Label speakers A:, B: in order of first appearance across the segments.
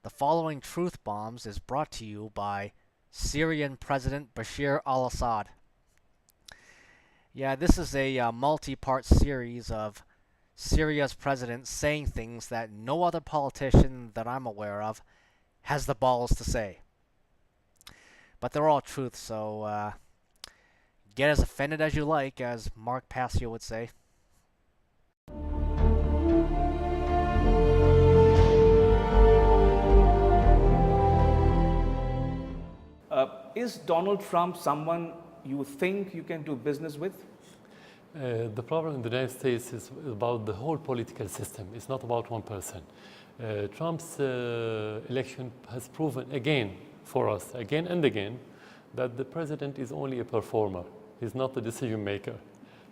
A: The following Truth Bombs is brought to you by Syrian President Bashar al-Assad. Yeah, this is a multi-part series of Syria's president saying things that no other politician that I'm aware of has the balls to say. But they're all truth, so get as offended as you like, as Mark Passio would say.
B: Is Donald Trump someone you think you can do business with?
C: The problem in the United States is about the whole political system. It's not about one person. Trump's election has proven again for us, again and again, that the president is only a performer. He's not a decision maker.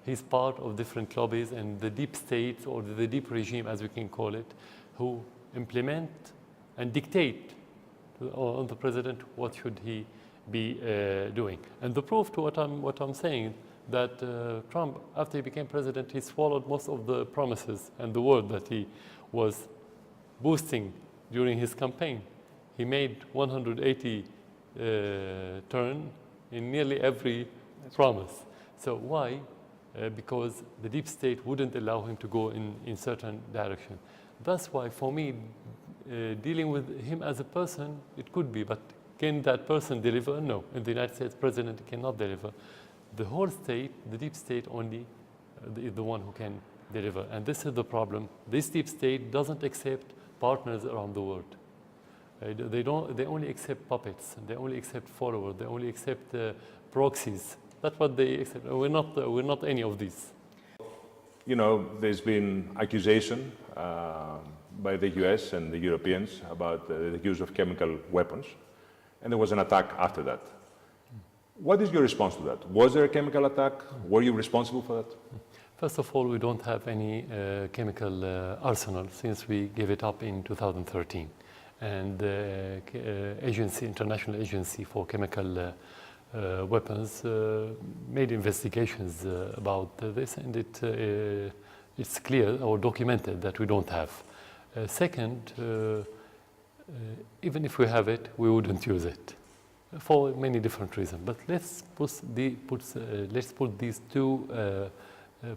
C: He's part of different lobbies and the deep state, or the deep regime, as we can call it, who implement and dictate on the president what should he be doing. And the proof to what I'm saying, that Trump, after he became president, he swallowed most of the promises and the word that he was boosting during his campaign. He made 180 turn in nearly every promise. So why? Because the deep state wouldn't allow him to go in certain direction. That's why, for me, dealing with him as a person, it could be, but can that person deliver? No. In the United States, president cannot deliver. The whole state, the deep state only, is the one who can deliver. And this is the problem. This deep state doesn't accept partners around the world. They only accept puppets. They only accept followers. They only accept proxies. That's what they accept. We're not any of these.
D: You know, there's been accusation by the US and the Europeans about the use of chemical weapons, and there was an attack after that. What is your response to that? Was there a chemical attack? Were you responsible for that?
C: First of all, we don't have any chemical arsenal since we gave it up in 2013. And the International Agency for Chemical Weapons made investigations about this, and it's clear or documented that we don't have. Second, even if we have it, we wouldn't use it for many different reasons. But let's put these two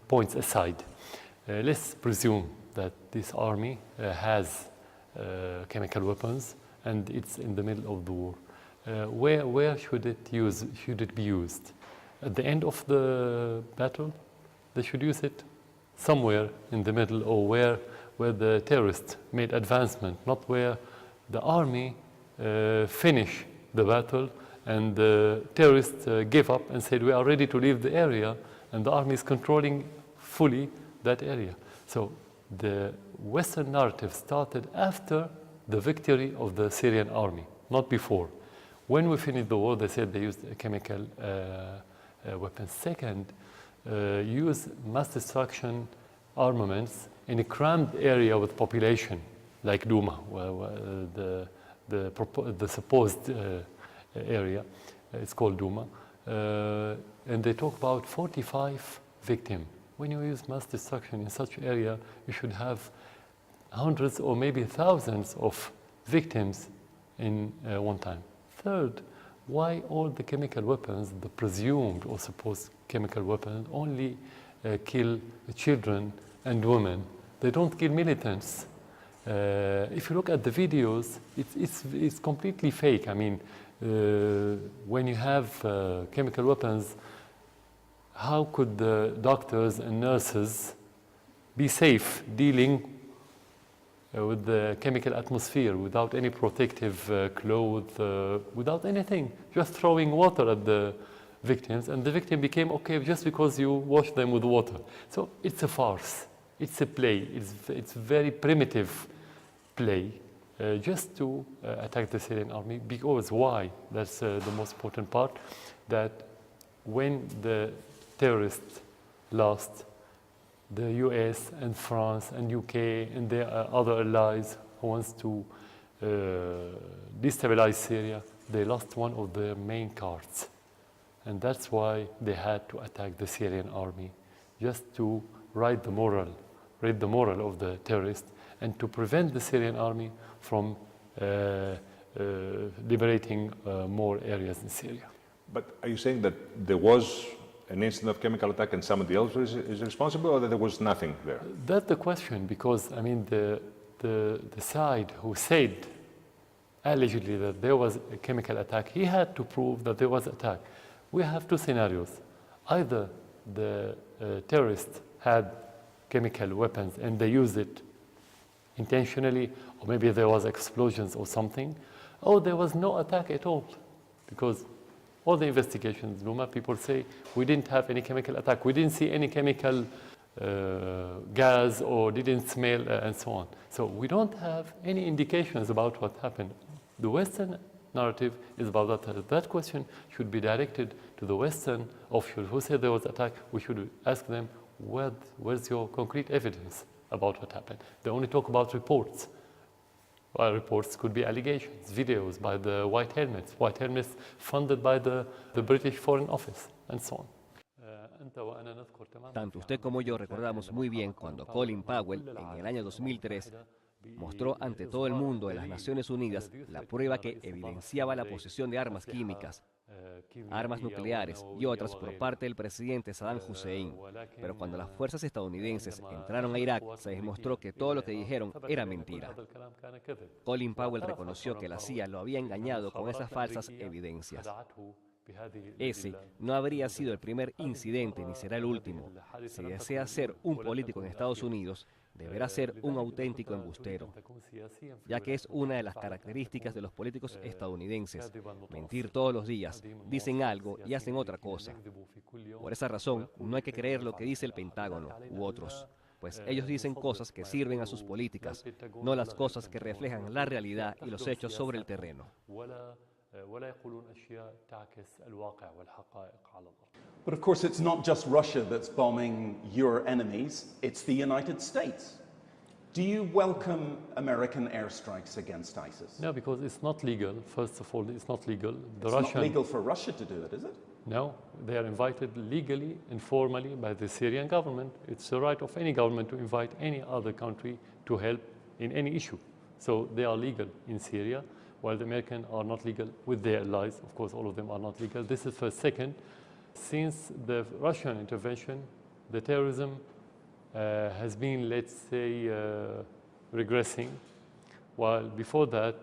C: points aside. Let's presume that this army has chemical weapons and it's in the middle of the war. Where should it be used? At the end of the battle? They should use it somewhere in the middle, or where the terrorists made advancement, not where the army finished the battle and the terrorists gave up and said, we are ready to leave the area, and the army is controlling fully that area. So the Western narrative started after the victory of the Syrian army, not before. When we finished the war, they said they used chemical weapons. Second, use mass destruction armaments in a crammed area with population, like Douma, the supposed area. It's called Douma. And they talk about 45 victims. When you use mass destruction in such area, you should have hundreds or maybe thousands of victims in one time. Third, why all the chemical weapons, the presumed or supposed chemical weapons, only kill children and women? They don't kill militants. If you look at the videos, it's completely fake. I mean, when you have chemical weapons, how could the doctors and nurses be safe dealing with the chemical atmosphere without any protective clothes, without anything, just throwing water at the victims, and the victim became okay just because you washed them with water? So it's a farce. It's a play. It's very primitive play just to attack the Syrian army. Because why? That's the most important part. That when the terrorists lost, the US and France and UK and their other allies who wants to destabilize Syria, they lost one of their main cards. And that's why they had to attack the Syrian army, just to raise the moral of the terrorists, and to prevent the Syrian army from liberating more areas in Syria.
D: But are you saying that there was an incident of chemical attack and somebody else is responsible, or that there was nothing there?
C: That's the question, because I mean the side who said allegedly that there was a chemical attack, he had to prove that there was an attack. We have two scenarios. Either the terrorists had chemical weapons and they used it intentionally, or maybe there was explosions or something, or there was no attack at all, because all the investigations, Luma, people say we didn't have any chemical attack, we didn't see any chemical gas or didn't smell and so on. So we don't have any indications about what happened. The Western narrative is about that. That question should be directed to the Western officials who said there was attack. We should ask them, where's your concrete evidence about what happened? They only talk about reports. Well, reports could be allegations, videos by the White Helmets funded by the British Foreign Office, and so on.
E: Tanto usted como yo recordamos muy bien cuando Colin Powell, en el año 2003, mostró ante todo el mundo en las Naciones Unidas la prueba que evidenciaba la posesión de armas químicas, armas nucleares y otras por parte del presidente Saddam Hussein. Pero cuando las fuerzas estadounidenses entraron a Irak, se demostró que todo lo que dijeron era mentira. Colin Powell reconoció que la CIA lo había engañado con esas falsas evidencias. Ese no habría sido el primer incidente ni será el último. Si desea ser un político en Estados Unidos, deberá ser un auténtico embustero, ya que es una de las características de los políticos estadounidenses. Mentir todos los días, dicen algo y hacen otra cosa. Por esa razón, no hay que creer lo que dice el Pentágono u otros, pues ellos dicen cosas que sirven a sus políticas, no las cosas que reflejan la realidad y los hechos sobre el terreno.
F: But of course, it's not just Russia that's bombing your enemies, it's the United States. Do you welcome American airstrikes against ISIS?
C: No, because it's not legal. First of all, it's not legal.
F: It's not legal for Russia to do it, is it?
C: No, they are invited legally and formally by the Syrian government. It's the right of any government to invite any other country to help in any issue. So they are legal in Syria, while the Americans are not legal with their allies. Of course, all of them are not legal. This is first. Second, since the Russian intervention, the terrorism has been, let's say, regressing, while before that,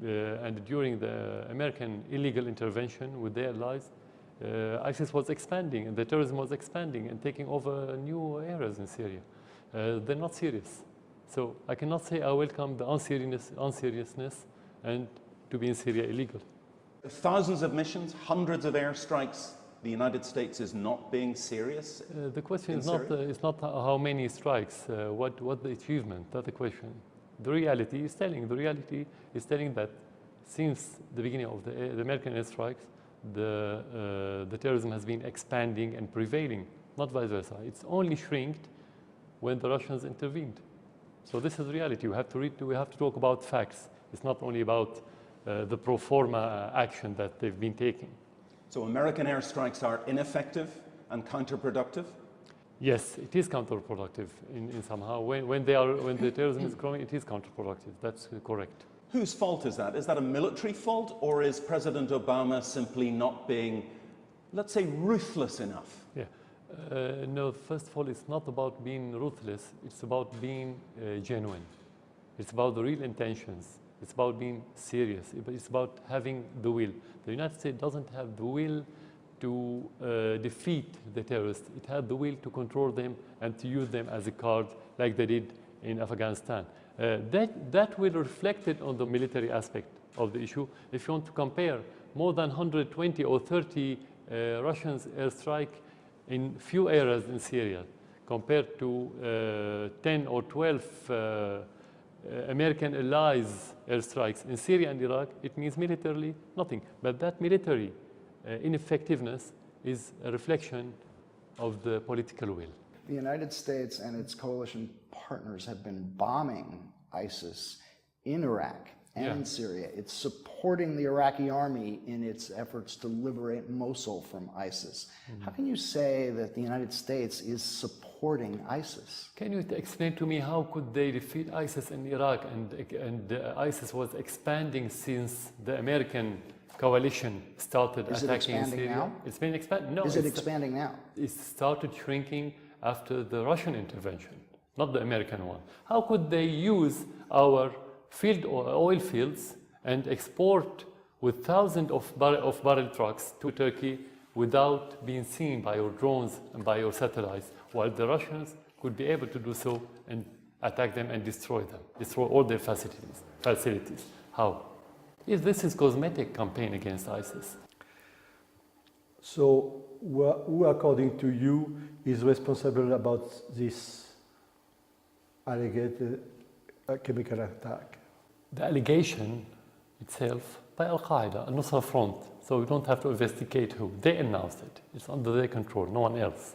C: and during the American illegal intervention with their allies, ISIS was expanding, and the terrorism was expanding and taking over new areas in Syria. They're not serious. So I cannot say I welcome the unseriousness and to be in Syria illegal.
F: Thousands of missions, hundreds of airstrikes. The United States is not being serious.
C: The question is not how many strikes, what the achievement. That's the question. The reality is telling that since the beginning of the American airstrikes, the terrorism has been expanding and prevailing, not vice versa. It's only shrinked when the Russians intervened. So this is reality. We have to talk about facts. It's not only about the pro forma action that they've been taking.
F: So American airstrikes are ineffective and counterproductive?
C: Yes, it is counterproductive in somehow. When the terrorism is growing, it is counterproductive. That's correct.
F: Whose fault is that? Is that a military fault, or is President Obama simply not being, let's say, ruthless enough?
C: Yeah. No, first of all, it's not about being ruthless. It's about being genuine. It's about the real intentions. It's about being serious. It's about having the will. The United States doesn't have the will to defeat the terrorists. It had the will to control them and to use them as a card like they did in Afghanistan. That will reflect it on the military aspect of the issue. If you want to compare more than 120 or 30 Russians airstrike in few areas in Syria compared to 10 or 12 American allies airstrikes in Syria and Iraq, it means militarily nothing. But that military ineffectiveness is a reflection of the political will.
G: The United States and its coalition partners have been bombing ISIS in Iraq and Syria. It's supporting the Iraqi army in its efforts to liberate Mosul from ISIS. How can you say that the United States is supporting ISIS?
C: Can you explain to me how could they defeat ISIS in Iraq, and ISIS was expanding since the American coalition started attacking Syria?
G: Is it expanding now?
C: It's been expanding. No,
G: is it expanding now?
C: It started shrinking after the Russian intervention, not the American one. How could they use our oil fields and export with thousands of barrel trucks to Turkey without being seen by your drones and by your satellites, while the Russians could be able to do so and attack them and destroy all their facilities? How? If this is cosmetic campaign against ISIS.
H: So who, according to you, is responsible about this alleged chemical attack?
C: The allegation itself by Al-Qaeda, Al-Nusra Front, so we don't have to investigate who. They announced it. It's under their control, no one else.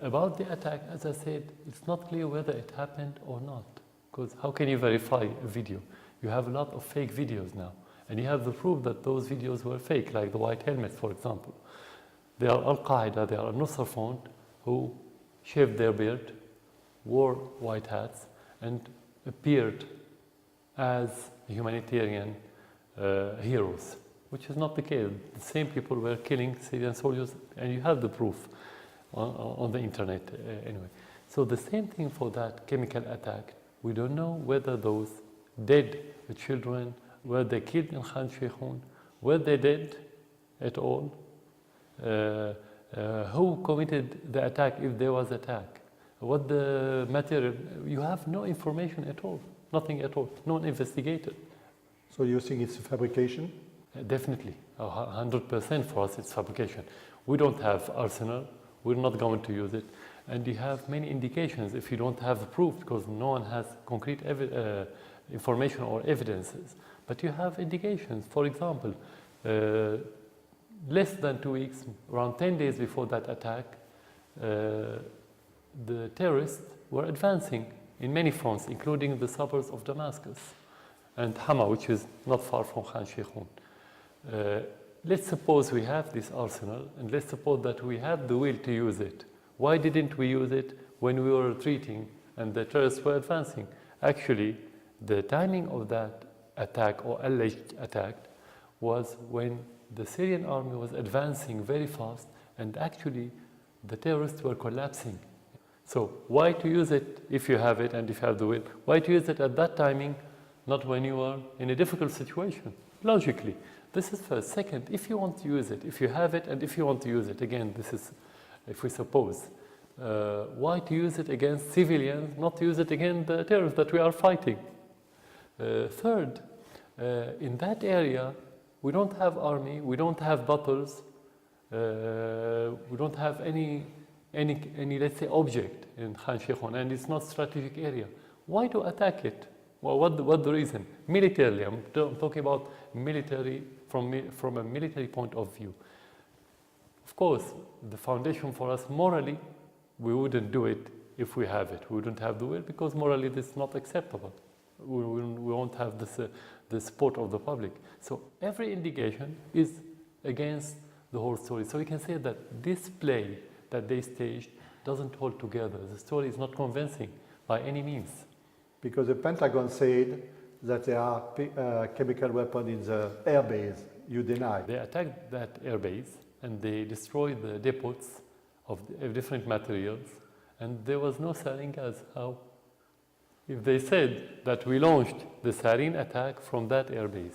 C: About the attack, as I said, it's not clear whether it happened or not. Because how can you verify a video? You have a lot of fake videos now. And you have the proof that those videos were fake, like the white helmets, for example. They are Al-Qaeda, they are Al-Nusra Front, who shaved their beard, wore white hats, and appeared as humanitarian heroes, which is not the case. The same people were killing Syrian soldiers, and you have the proof on the internet anyway. So the same thing for that chemical attack. We don't know whether those dead children, were they killed in Khan Sheikhoun, were they dead at all, who committed the attack if there was attack, what the material, you have no information at all, nothing at all, no one investigated.
H: So you think it's a fabrication?
C: Definitely, 100% for us it's fabrication. We don't have arsenal, we're not going to use it, and you have many indications if you don't have proof, because no one has concrete information or evidences, but you have indications. For example, less than 2 weeks, around 10 days before that attack, the terrorists were advancing in many fronts, including the suburbs of Damascus and Hama, which is not far from Khan Sheikhoun. Let's suppose we have this arsenal, and let's suppose that we had the will to use it. Why didn't we use it when we were retreating and the terrorists were advancing? Actually, the timing of that attack or alleged attack was when the Syrian army was advancing very fast, and actually the terrorists were collapsing. So why to use it if you have it and if you have the will? Why to use it at that timing, not when you are in a difficult situation? Logically, this is first. Second, if you want to use it, if you have it and if you want to use it, again, this is if we suppose, why to use it against civilians, not to use it against the terrorists that we are fighting? Third, in that area, we don't have army, we don't have battles, we don't have any let's say object in Khan Sheikhoun, and it's not strategic area. Why to attack it? Well, what the reason? Militarily, I'm talking about military from a military point of view. Of course, the foundation for us morally, we wouldn't do it if we have it. We wouldn't have the will because morally this is not acceptable. We won't have the support of the public. So every indication is against the whole story. So we can say that this play that they staged doesn't hold together. The story is not convincing by any means.
H: Because the Pentagon said that there are chemical weapons in the airbase. You deny.
C: They attacked that airbase and they destroyed the depots of different materials, and there was no sarin gas. How? If they said that we launched the sarin attack from that airbase,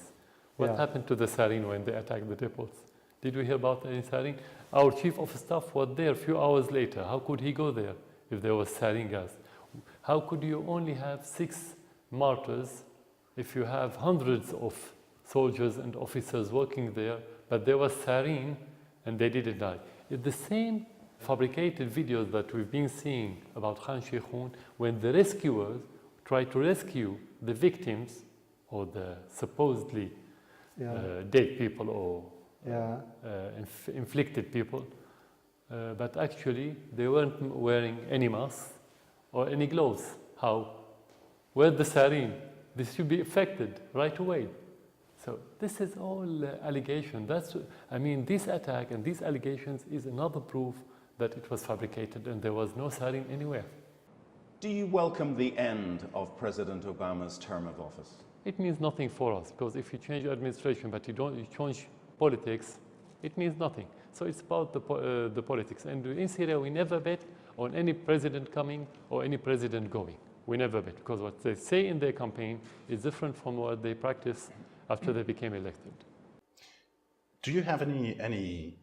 C: what happened to the sarin when they attacked the depots? Did we hear about any sarin? Our chief of staff was there a few hours later. How could he go there if there was sarin gas? How could you only have 6 martyrs if you have hundreds of soldiers and officers working there, but there was sarin and they didn't die? It's the same fabricated videos that we've been seeing about Khan Sheikhoun when the rescuers try to rescue the victims or the supposedly dead people or inflicted people, but actually they weren't wearing any masks or any gloves. How? Where's the sarin? this should be affected right away. So this is all allegation. I mean, this attack and these allegations is another proof that it was fabricated and there was no siren anywhere.
F: Do you welcome the end of President Obama's term of office?
C: It means nothing for us, because if you change administration but you change politics, it means nothing. So it's about the politics. And in Syria, we never bet on any president coming or any president going. We never bet, because what they say in their campaign is different from what they practice after they became elected.
I: Do you have any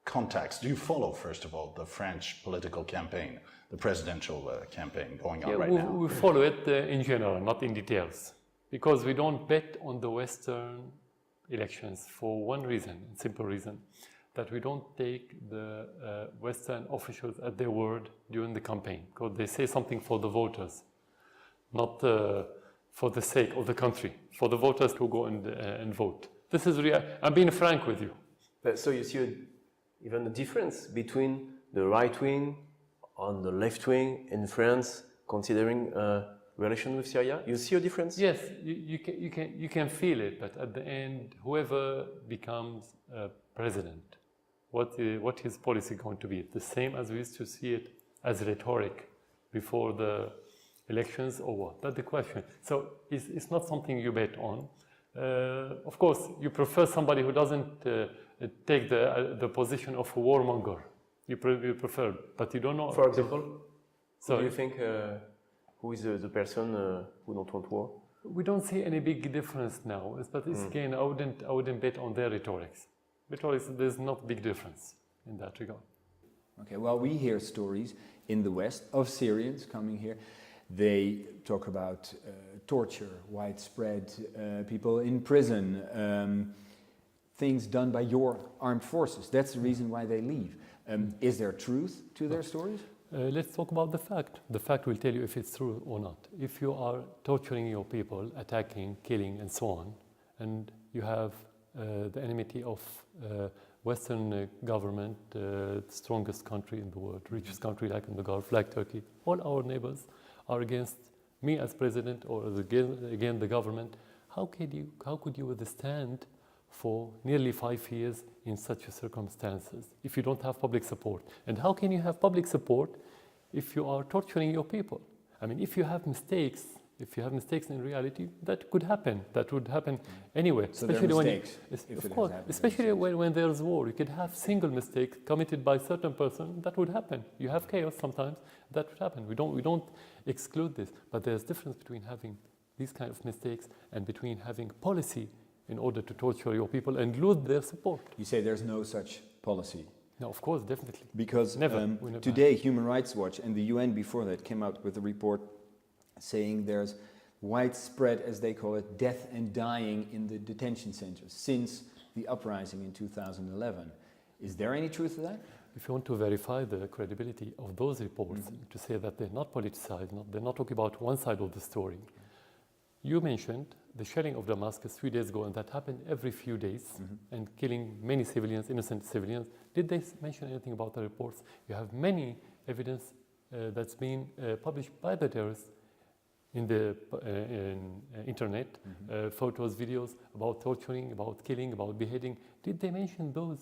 I: contacts? Do you follow, first of all, the French political campaign, the presidential campaign going on right now?
C: We follow it in general, not in details, because we don't bet on the Western elections for one reason, simple reason, that we don't take the Western officials at their word during the campaign, because they say something for the voters, not for the sake of the country, for the voters to go and vote. This is real. I'm being frank with you.
J: But so you see even a difference between the right wing and the left wing in France, considering relation with Syria? You see a difference?
C: Yes, you can feel it, but at the end, whoever becomes president, what his policy going to be? The same as we used to see it as rhetoric before the elections, or what? That's the question. So it's not something you bet on. Of course, you prefer somebody who doesn't take the position of a warmonger. You prefer, but you don't know.
J: For example, who do you think who is the person who don't want war?
C: We don't see any big difference now, but it's again, I wouldn't bet on their rhetorics. There's not big difference in that regard.
K: Okay, well, we hear stories in the West of Syrians coming here. They talk about torture, widespread, people in prison, things done by your armed forces. That's the reason why they leave. Is there truth to their stories?
C: Let's talk about the fact. The fact will tell you if it's true or not. If you are torturing your people, attacking, killing, and so on, and you have the enmity of Western government, the strongest country in the world, richest country like in the Gulf, like Turkey, all our neighbors are against me as president or against the government. How could you withstand for nearly 5 years in such circumstances if you don't have public support? And how can you have public support if you are torturing your people? I mean, if you have mistakes in reality, that could happen. That would happen anyway.
K: So especially there are mistakes.
C: Of course, especially when there's war, you could have single mistakes committed by a certain person. That would happen. You have chaos sometimes. That would happen. We don't exclude this, but there's difference between having these kind of mistakes and between having policy in order to torture your people and lose their support.
K: You say there's no such policy?
C: No, of course, definitely.
K: Because today Human Rights Watch and the UN before that came out with a report saying there's widespread, as they call it, death and dying in the detention centers since the uprising in 2011. Is there any truth to that?
C: If you want to verify the credibility of those reports, to say that they're not politicized, they're not talking about one side of the story. You mentioned the shelling of Damascus 3 days ago, and that happened every few days, and killing many civilians, innocent civilians. Did they mention anything about the reports? You have many evidence that's been published by the terrorists in the internet, photos, videos about torturing, about killing, about beheading. Did they mention those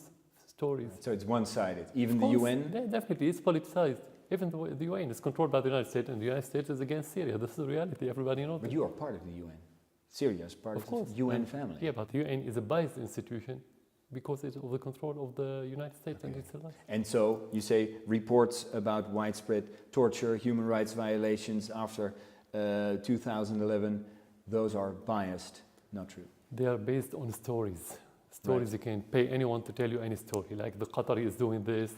C: stories?
K: So it's one-sided. Even the UN?
C: Definitely, it's politicized. Even the UN is controlled by the United States, and the United States is against Syria. This is the reality. Everybody knows.
K: But you are part of the UN. Syria is part of the UN family.
C: Yeah, but the UN is a biased institution because it's under the control of the United States and its allies.
K: And so you say reports about widespread torture, human rights violations after 2011, those are biased, not true.
C: They are based on stories. Stories, you can pay anyone to tell you any story. Like the Qatari is doing this,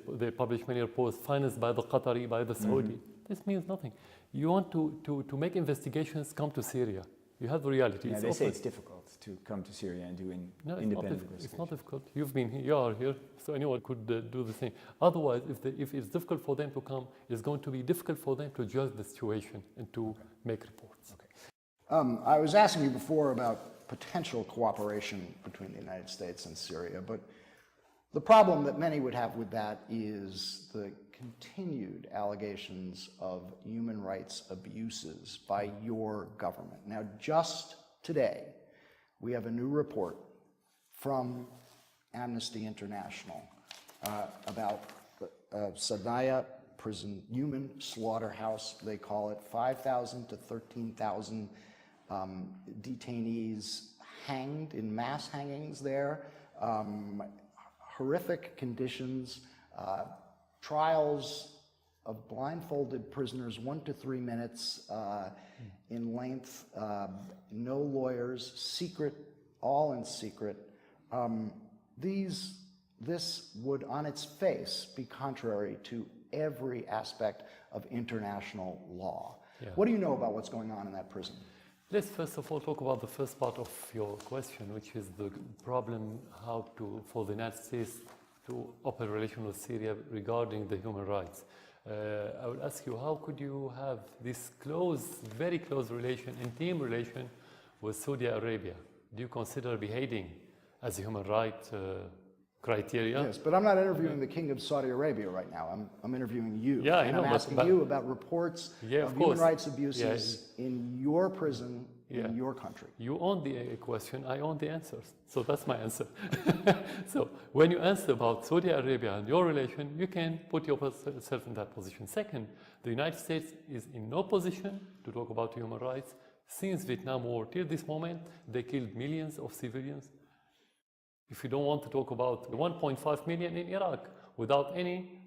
C: they publish many reports financed by the Qatari, by the Saudi. This means nothing. You want to make investigations, come to Syria. You have the reality.
K: Yeah, they say it's difficult to come to Syria and do independent investigation.
C: It's not difficult. You've been here, you are here, so anyone could do the same. Otherwise, if it's difficult for them to come, it's going to be difficult for them to judge the situation and to make reports.
G: Okay. I was asking you before about potential cooperation between the United States and Syria, but the problem that many would have with that is the continued allegations of human rights abuses by your government. Now, just today, we have a new report from Amnesty International about Sadaya prison, human slaughterhouse, they call it, 5,000 to 13,000 detainees hanged in mass hangings there, horrific conditions, trials of blindfolded prisoners, 1 to 3 minutes in length, no lawyers, secret, all in secret. This would, on its face, be contrary to every aspect of international law.
C: Yeah.
G: What do you know about what's going on in that prison?
C: Let's first of all talk about the first part of your question, which is the problem for the United States to open a relation with Syria regarding the human rights. I would ask you, how could you have this close, very close relation, intimate relation with Saudi Arabia? Do you consider beheading as a human right criteria?
G: Yes, but I'm not interviewing the King of Saudi Arabia right now. I'm interviewing you.
C: Yeah,
G: and I'm asking you about reports of human rights abuses in your prison, in your country.
C: You own the question, I own the answers. So that's my answer. So when you answer about Saudi Arabia and your relation, you can put yourself in that position. Second, the United States is in no position to talk about human rights. Since Vietnam War till this moment, they killed millions of civilians. If you don't want to talk about 1.5 million in Iraq without any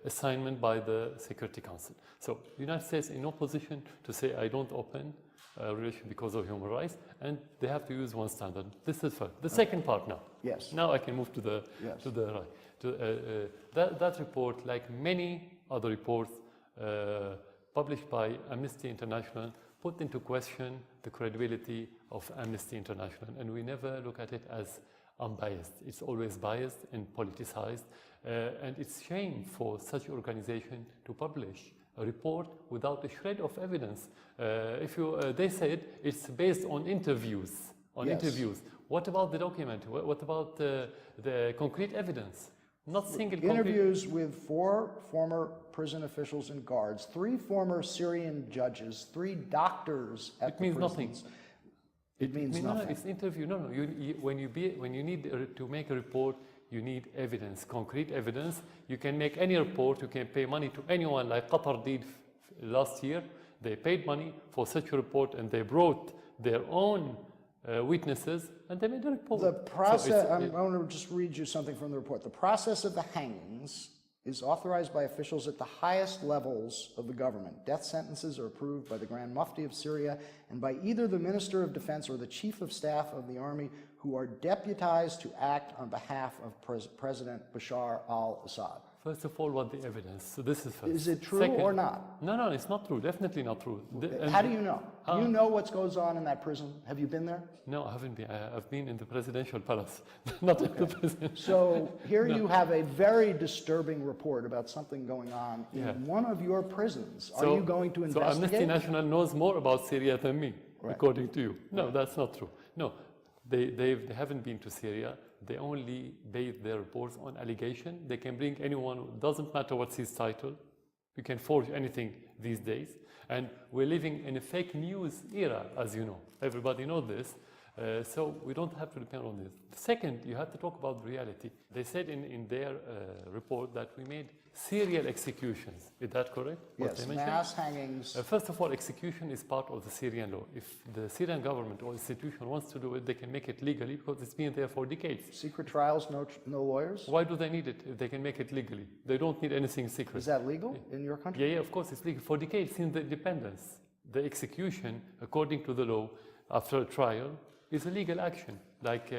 C: assignment by the Security Council. So the United States in no position to say, I don't open a relation because of human rights, and they have to use one standard. This is first. The second part now.
G: Yes.
C: Now I can move to the right. That report, like many other reports published by Amnesty International, put into question the credibility of Amnesty International, and we never look at it as unbiased. It's always biased and politicized, and it's shame for such organization to publish a report without a shred of evidence. They said it's based on interviews. Interviews. What about the document? What about the concrete evidence? Not single
G: interviews with 4 former prison officials and guards, 3 former Syrian judges, 3 doctors at the prisons.
C: Nothing.
G: It means nothing.
C: No, it's interview. No. When you need to make a report, you need evidence, concrete evidence. You can make any report. You can pay money to anyone, like Qatar did last year. They paid money for such a report, and they brought their own witnesses, and they made a report.
G: The process, I want to just read you something from the report. The process of the hangings is authorized by officials at the highest levels of the government. Death sentences are approved by the Grand Mufti of Syria and by either the Minister of Defense or the Chief of Staff of the Army, who are deputized to act on behalf of President Bashar al-Assad.
C: First of all, what the evidence? So this is first.
G: Is it true
C: Second,
G: or not?
C: No, it's not true. Definitely not true.
G: How do you know? Do you know what goes on in that prison? Have you been there?
C: No, I haven't been. I've been in the presidential palace, not in the prison.
G: So here you have a very disturbing report about something going on in one of your prisons. Are you going to investigate?
C: So Amnesty International knows more about Syria than me, according to you. No, that's not true. No, they haven't been to Syria. They only base their reports on allegation. They can bring anyone, doesn't matter what's his title. You can forge anything these days. And we're living in a fake news era, as you know. Everybody knows this. So we don't have to depend on this. Second, you have to talk about reality. They said in their report that we made serial executions. Is that correct?
G: Yes, mass hangings.
C: First of all, execution is part of the Syrian law. If the Syrian government or institution wants to do it, they can make it legally because it's been there for decades.
G: Secret trials, no lawyers?
C: Why do they need it if they can make it legally? They don't need anything secret.
G: Is that legal in your country?
C: Yeah, of course it's legal. For decades since the independence, the execution, according to the law, after a trial, is a legal action, like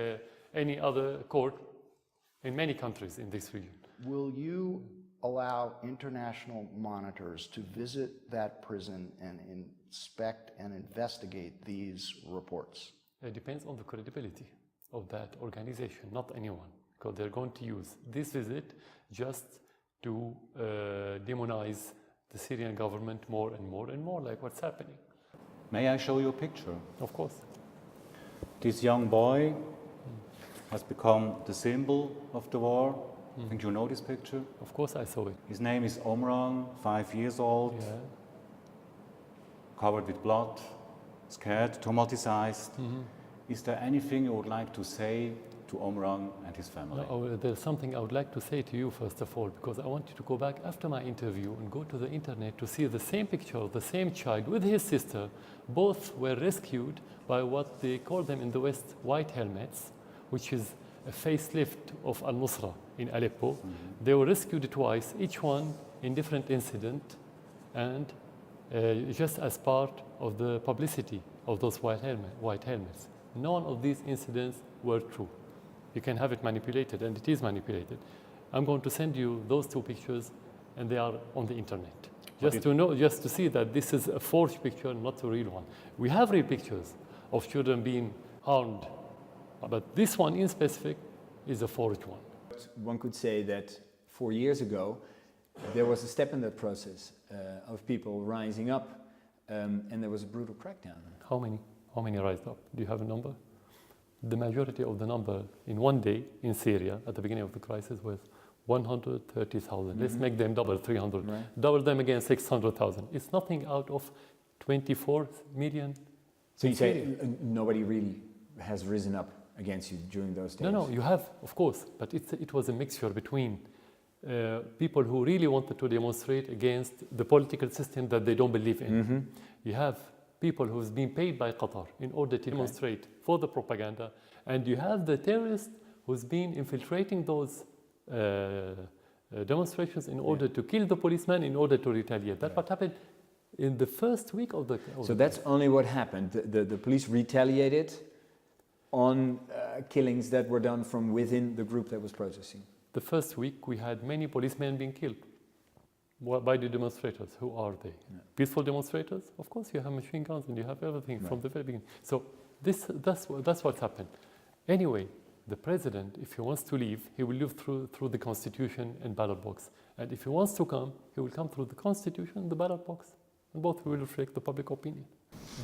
C: any other court in many countries in this region.
G: Will you allow international monitors to visit that prison and inspect and investigate these reports?
C: It depends on the credibility of that organization, not anyone, because they're going to use this visit just to demonize the Syrian government more and more and more, like what's happening.
L: May I show you a picture?
C: Of course.
L: This young boy has become the symbol of the war. I think you know this picture.
C: Of course I saw it.
L: His name is Omran, 5 years old,
C: Yeah.
L: covered with blood, scared, traumatized. Is there anything you would like to say to Omran and his family?
C: No, there's something I would like to say to you first of all, because I want you to go back after my interview and go to the internet to see the same picture of the same child with his sister. Both were rescued by what they call them in the West white helmets, which is a facelift of Al-Nusra in Aleppo. They were rescued twice, each one in different incident, and just as part of the publicity of those white helmets. None of these incidents were true. You can have it manipulated, and it is manipulated. I'm going to send you those two pictures, and they are on the internet. Just to know, just to see that this is a forged picture, not a real one. We have real pictures of children being harmed, but this one in specific is a forged one.
K: One could say that 4 years ago, there was a step in that process of people rising up, and there was a brutal crackdown.
C: How many? How many rised up? Do you have a number? The majority of the number in one day in Syria at the beginning of the crisis was 130,000. Let's make them double, 300.
K: Right.
C: Double them again, 600,000. It's nothing out of 24 million.
K: So you say nobody really has risen up against you during those days?
C: No, you have, of course, but it was a mixture between people who really wanted to demonstrate against the political system that they don't believe in. You have people who's been paid by Qatar in order to demonstrate for the propaganda, and you have the terrorists who's been infiltrating those demonstrations in order to kill the policeman in order to retaliate. That's what happened in the first week of the...
K: So that's only what happened. The police retaliated on killings that were done from within the group that was protesting.
C: The first week we had many policemen being killed by the demonstrators. Who are they? Yeah. Peaceful demonstrators? Of course you have machine guns and you have everything from the very beginning. So that's what's happened. Anyway, the president, if he wants to leave, he will leave through the constitution and ballot box. And if he wants to come, he will come through the constitution and the ballot box. And both will reflect the public opinion.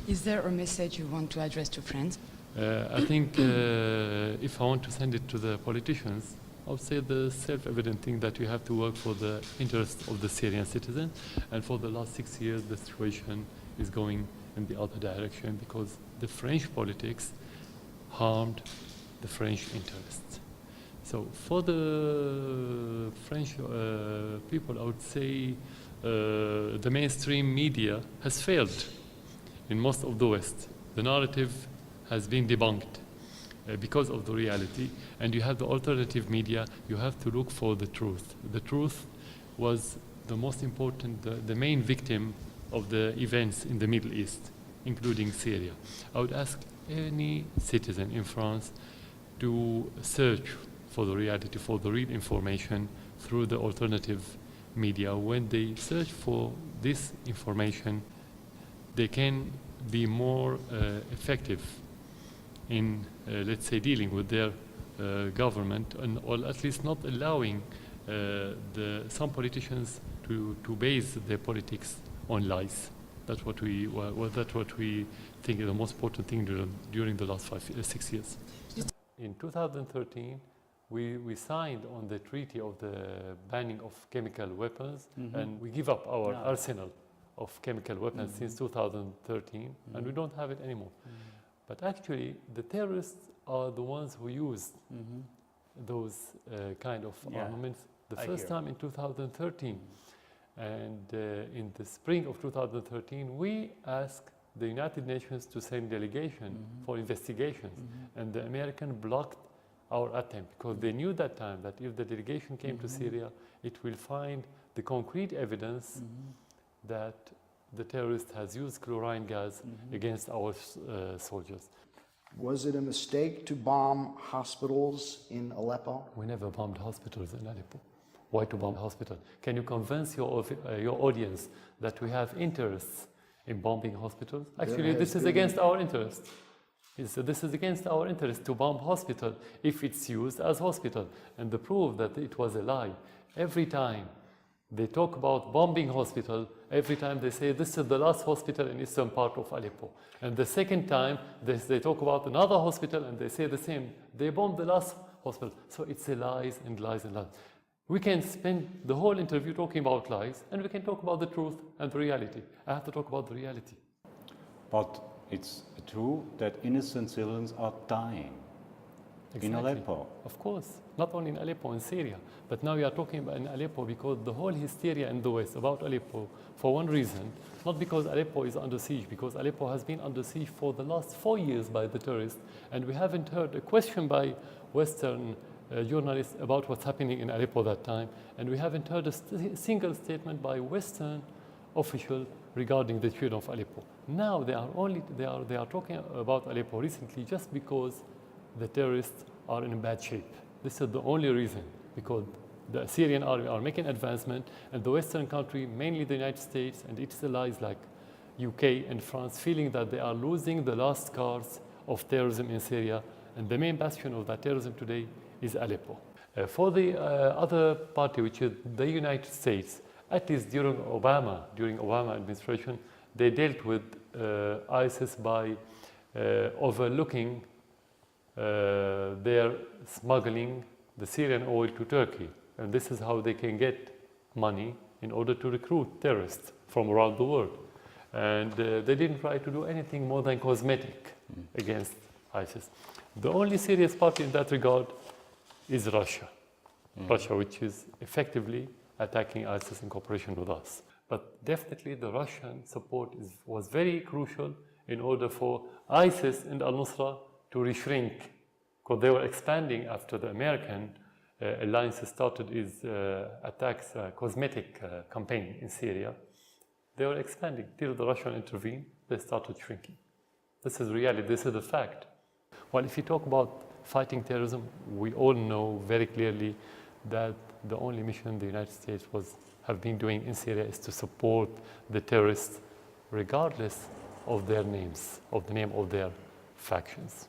M: Is there a message you want to address to France?
C: I think if I want to send it to the politicians, I would say the self-evident thing that you have to work for the interests of the Syrian citizen. And for the last 6 years, the situation is going in the other direction because the French politics harmed the French interests. So for the French people, I would say the mainstream media has failed in most of the West. The narrative has been debunked because of the reality, and you have the alternative media. You have to look for the truth. The truth was the most important, the main victim of the events in the Middle East, including Syria. I would ask any citizen in France to search for the reality, for the real information through the alternative media. When they search for this information, they can be more effective in, let's say, dealing with their government, or at least not allowing some politicians to base their politics on lies. That's what we think is the most important thing during the last 6 years. In 2013, we signed on the treaty of the banning of chemical weapons, and we give up our arsenal of chemical weapons since 2013, and we don't have it anymore. But actually, the terrorists are the ones who used those kind of armaments the first time in 2013. And in the spring of 2013, we asked the United Nations to send delegation for investigations, and the American blocked our attempt because they knew that time that if the delegation came to Syria, it will find the concrete evidence that the terrorist has used chlorine gas against our soldiers.
G: Was it a mistake to bomb hospitals in Aleppo?
C: We never bombed hospitals in Aleppo. Why to bomb hospitals? Can you convince your audience that we have interests in bombing hospitals? Actually, this is against our interest. This is against our interest to bomb hospital if it's used as hospital. And the proof that it was a lie, every time they talk about bombing hospital, every time they say this is the last hospital in eastern part of Aleppo. And the second time they talk about another hospital and they say the same. They bombed the last hospital. So it's a lies and lies and lies. We can spend the whole interview talking about lies, and we can talk about the truth and the reality. I have to talk about the reality.
L: But it's true that innocent civilians are dying.
C: Exactly.
L: In Aleppo.
C: Of course, not only in Aleppo, in Syria. But now we are talking about in Aleppo because the whole hysteria in the West about Aleppo, for one reason, not because Aleppo is under siege, because Aleppo has been under siege for the last 4 years by the terrorists, and we haven't heard a question by Western journalists about what's happening in Aleppo that time, and we haven't heard a single statement by Western official regarding the situation of Aleppo. Now they are talking about Aleppo recently just because the terrorists are in bad shape. This is the only reason, because the Syrian army are making advancement, and the Western country, mainly the United States and its allies like UK and France, feeling that they are losing the last scars of terrorism in Syria, and the main bastion of that terrorism today is Aleppo. For the other party, which is the United States, at least during Obama administration, they dealt with ISIS by overlooking their smuggling the Syrian oil to Turkey. And this is how they can get money in order to recruit terrorists from around the world. And they didn't try to do anything more than cosmetic against ISIS. The only serious party in that regard is Russia. Russia, which is effectively attacking ISIS in cooperation with us. But definitely the Russian support was very crucial in order for ISIS and al-Nusra to reshrink, because they were expanding after the American alliances started its attacks, cosmetic campaign in Syria. They were expanding till the Russians intervened. They started shrinking. This is reality. This is the fact. Well, if you talk about fighting terrorism, we all know very clearly that the only mission the United States have been doing in Syria is to support the terrorists, regardless of their names, of the name of their factions.